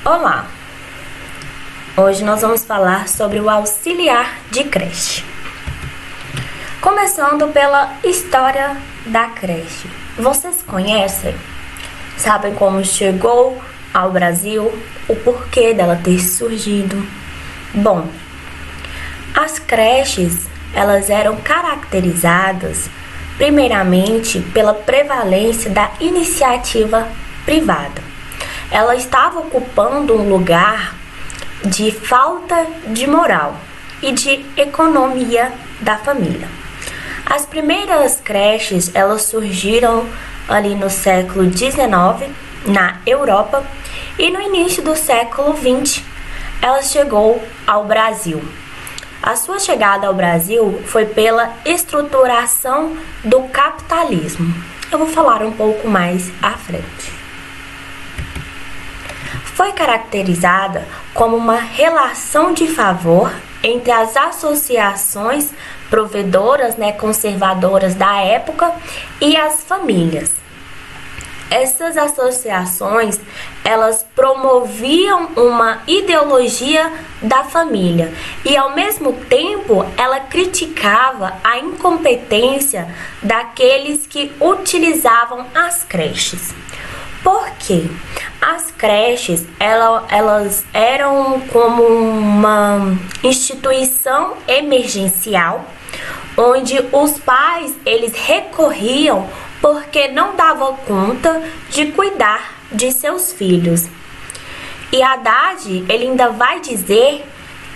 Olá! Hoje nós vamos falar sobre o auxiliar de creche. Começando pela história da creche. Vocês conhecem? Sabem como chegou ao Brasil? O porquê dela ter surgido? Bom, as creches, elas eram caracterizadas primeiramente pela prevalência da iniciativa privada. Ela estava ocupando um lugar de falta de moral e de economia da família. As primeiras creches, elas surgiram ali no século XIX, na Europa, e no início do século XX, ela chegou ao Brasil. A sua chegada ao Brasil foi pela estruturação do capitalismo. Eu vou falar um pouco mais à frente. Foi caracterizada como uma relação de favor entre as associações provedoras, conservadoras da época e as famílias. Essas associações, elas promoviam uma ideologia da família e, ao mesmo tempo, ela criticava a incompetência daqueles que utilizavam as creches. Por quê? As creches, elas eram como uma instituição emergencial, onde os pais, eles recorriam porque não davam conta de cuidar de seus filhos. E Haddad, ele ainda vai dizer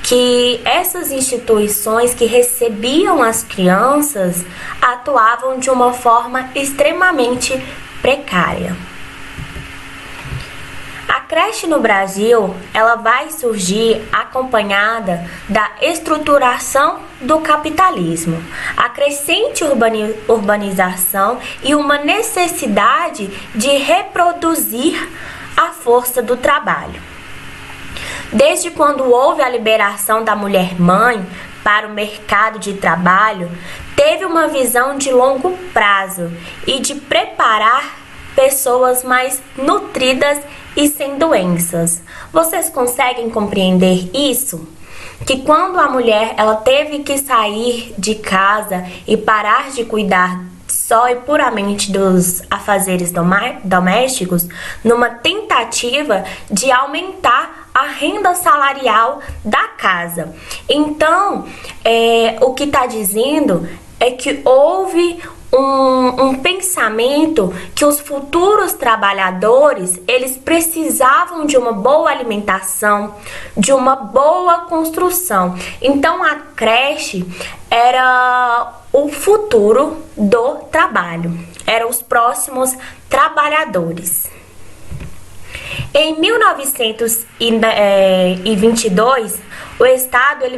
que essas instituições que recebiam as crianças atuavam de uma forma extremamente precária. A creche no Brasil, ela vai surgir acompanhada da estruturação do capitalismo, a crescente urbanização e uma necessidade de reproduzir a força do trabalho. Desde quando houve a liberação da mulher-mãe para o mercado de trabalho, teve uma visão de longo prazo e de preparar pessoas mais nutridas e sem doenças. Vocês conseguem compreender isso? Que quando a mulher ela teve que sair de casa e parar de cuidar só e puramente dos afazeres domésticos, numa tentativa de aumentar a renda salarial da casa. Então, o que está dizendo é que houve um pensamento que os futuros trabalhadores, eles precisavam de uma boa alimentação, de uma boa construção. Então a creche era o futuro do trabalho, eram os próximos trabalhadores. Em 1922, o Estado ele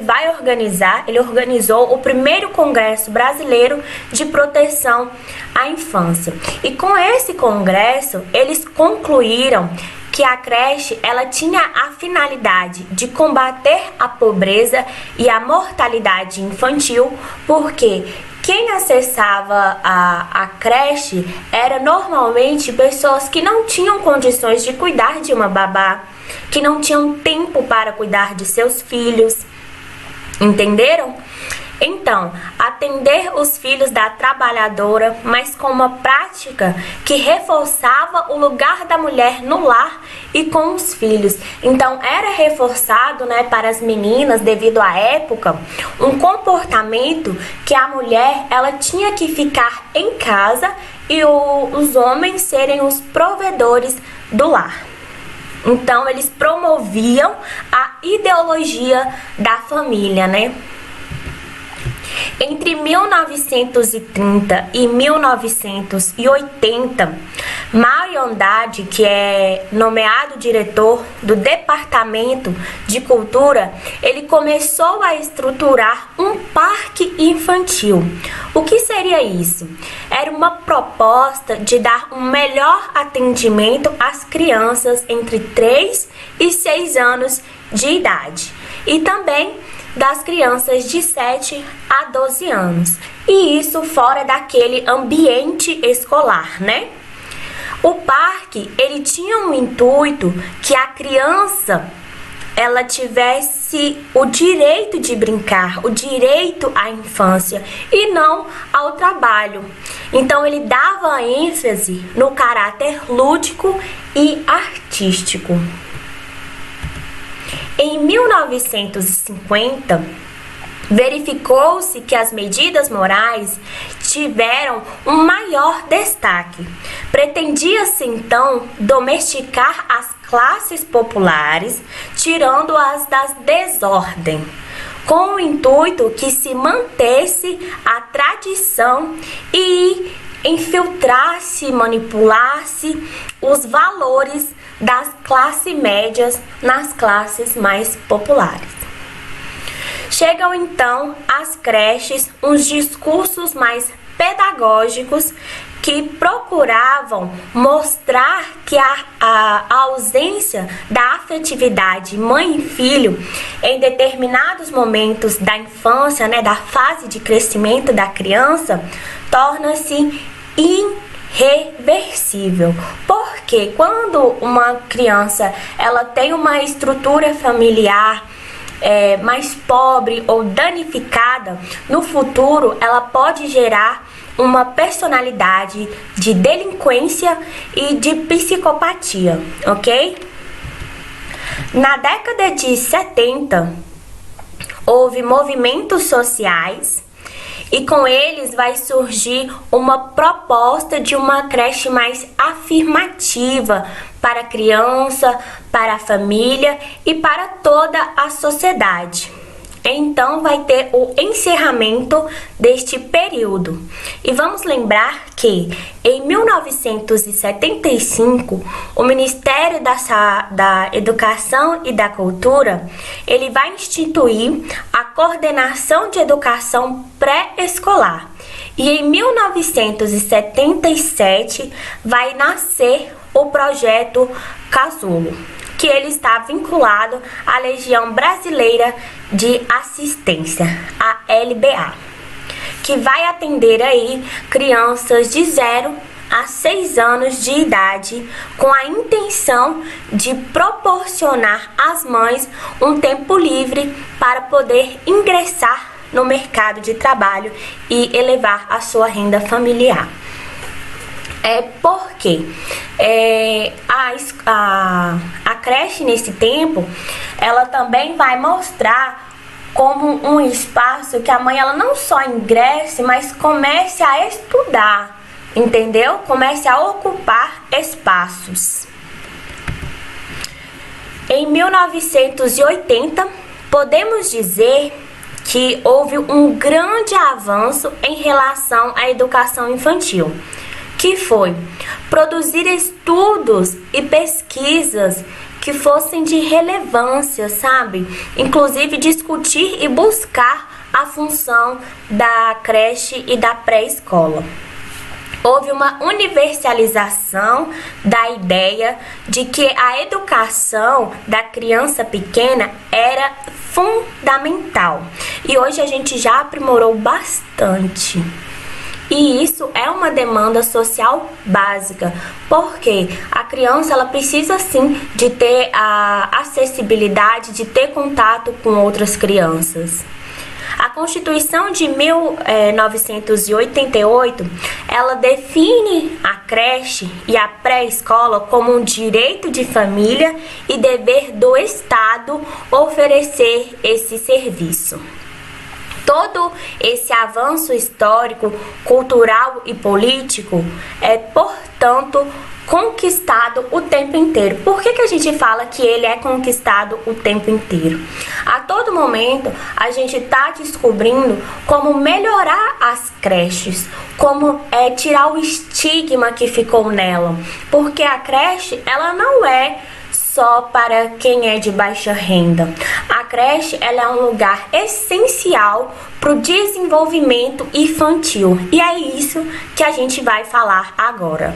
organizou o primeiro Congresso Brasileiro de Proteção à Infância. E com esse congresso, eles concluíram que a creche ela tinha a finalidade de combater a pobreza e a mortalidade infantil, porque quem acessava a creche era normalmente pessoas que não tinham condições de cuidar de uma babá, que não tinham tempo para cuidar de seus filhos. Entenderam? Então, atender os filhos da trabalhadora, mas com uma prática que reforçava o lugar da mulher no lar e com os filhos. Então, era reforçado, para as meninas, devido à época, um comportamento que a mulher ela tinha que ficar em casa e os homens serem os provedores do lar. Então, eles promoviam a ideologia da família, Entre 1930 e 1980, Mário Andrade, que é nomeado diretor do Departamento de Cultura, ele começou a estruturar um parque infantil. O que seria isso? Era uma proposta de dar um melhor atendimento às crianças entre 3 e 6 anos de idade e também das crianças de 7 a 12 anos. E isso fora daquele ambiente escolar, O parque, ele tinha um intuito que a criança ela tivesse o direito de brincar, o direito à infância e não ao trabalho. Então ele dava ênfase no caráter lúdico e artístico. Em 1950, verificou-se que as medidas morais tiveram um maior destaque. Pretendia-se então domesticar as classes populares, tirando-as da desordem, com o intuito que se mantesse a tradição e infiltrasse, manipulasse os valores das classes médias nas classes mais populares. Chegam então às creches uns discursos mais pedagógicos que procuravam mostrar que a ausência da afetividade mãe e filho em determinados momentos da infância, da fase de crescimento da criança, torna-se irreversível. Porque quando uma criança ela tem uma estrutura familiar mais pobre ou danificada, no futuro ela pode gerar uma personalidade de delinquência e de psicopatia, ok? Na década de 70, houve movimentos sociais e com eles vai surgir uma proposta de uma creche mais afirmativa para a criança, para a família e para toda a sociedade. Então vai ter o encerramento deste período. E vamos lembrar que em 1975, o Ministério da Educação e da Cultura, ele vai instituir a coordenação de educação pré-escolar. E em 1977 vai nascer o projeto Casulo, que ele está vinculado à Legião Brasileira de Assistência, a LBA, que vai atender aí crianças de 0 a 6 anos de idade, com a intenção de proporcionar às mães um tempo livre para poder ingressar no mercado de trabalho e elevar a sua renda familiar. Porque a creche nesse tempo, ela também vai mostrar como um espaço que a mãe ela não só ingresse, mas comece a estudar, entendeu? Comece a ocupar espaços. Em 1980, podemos dizer que houve um grande avanço em relação à educação infantil, que foi produzir estudos e pesquisas que fossem de relevância, sabe? Inclusive discutir e buscar a função da creche e da pré-escola. Houve uma universalização da ideia de que a educação da criança pequena era fundamental. E hoje a gente já aprimorou bastante. E isso é uma demanda social básica, porque a criança ela precisa sim de ter a acessibilidade, de ter contato com outras crianças. A Constituição de 1988, ela define a creche e a pré-escola como um direito de família e dever do Estado oferecer esse serviço. Todo esse avanço histórico, cultural e político é, portanto, conquistado o tempo inteiro. Por que a gente fala que ele é conquistado o tempo inteiro? A todo momento, a gente está descobrindo como melhorar as creches, como tirar o estigma que ficou nela. Porque a creche, ela não é só para quem é de baixa renda. A creche ela é um lugar essencial para o desenvolvimento infantil. E é isso que a gente vai falar agora.